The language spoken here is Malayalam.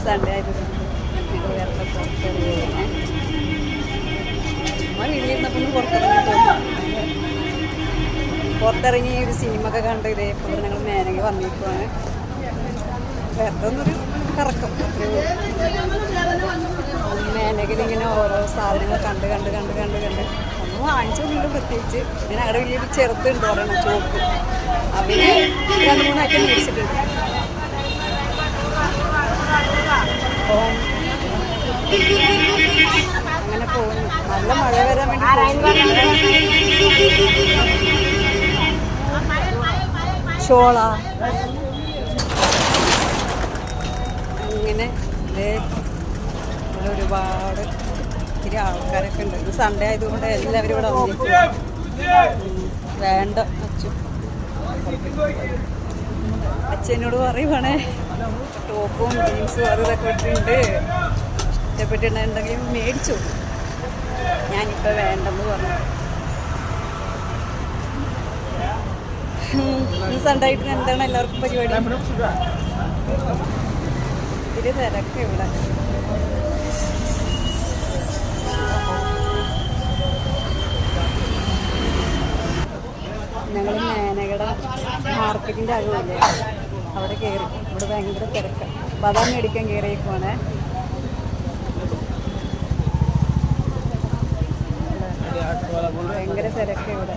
സൺഡേ ആയതുകൊണ്ട് വേറെ പുറത്തിറങ്ങി വീട്ടിലിരുന്നപ്പോൾ പുറത്തിറങ്ങി ഒരു സിനിമ ഒക്കെ കണ്ട് ഇതേപോലെ ഞങ്ങൾ മേനക വന്നിരിക്കുവാണ്. വേറെ ഒന്നൊരു കറക്കം മേനകയിൽ ഇങ്ങനെ ഓരോ സാധനങ്ങൾ കണ്ട് കണ്ട് കണ്ട് കണ്ട് കണ്ട് ഒന്നും വാങ്ങിച്ചൊന്നുമില്ല പ്രത്യേകിച്ച്. ഇങ്ങനെ അവിടെ വലിയൊരു ചെറുത്തുണ്ട് പറയണം ചോപ്പ്, അവന് 2-3 ആക്കി മേടിച്ചിട്ടുണ്ട്. അപ്പം അങ്ങനെ പോകുന്നു. നല്ല മഴ വരാൻ വേണ്ടി ഷോള അങ്ങനെ ഇവിടെ ഒരുപാട് ഇത്തിരി ആൾക്കാരൊക്കെ ഉണ്ട്. ഇത് സൺഡേ ആയതുകൊണ്ട് എല്ലാവരും ഇവിടെ വന്നിരിക്കും. വേണ്ട അച്ഛനോട് പറയുവാണേ ടോപ്പും ജീൻസും അത് ഇതൊക്കെ ഇട്ടിട്ടുണ്ട്, ഇഷ്ടപ്പെട്ടിട്ടുണ്ടെങ്കിൽ മേടിച്ചു. ഞാനിപ്പോൾ വേണ്ടെന്ന് പറഞ്ഞു. സൺഡേ ആയിട്ട് എന്താണ് എല്ലാവർക്കും പരിപാടി? ഇതിൽ തിരക്ക് ഇവിടെ. ഞങ്ങൾ മേനകട മാർക്കറ്റിൻ്റെ അകമില്ലേ അവിടെ കയറി. ഇവിടെ ഭയങ്കര തിരക്ക്. ബദാം മേടിക്കാൻ കയറിയേക്കുവാണേ. ഭയങ്കര തിരക്ക് ഇവിടെ.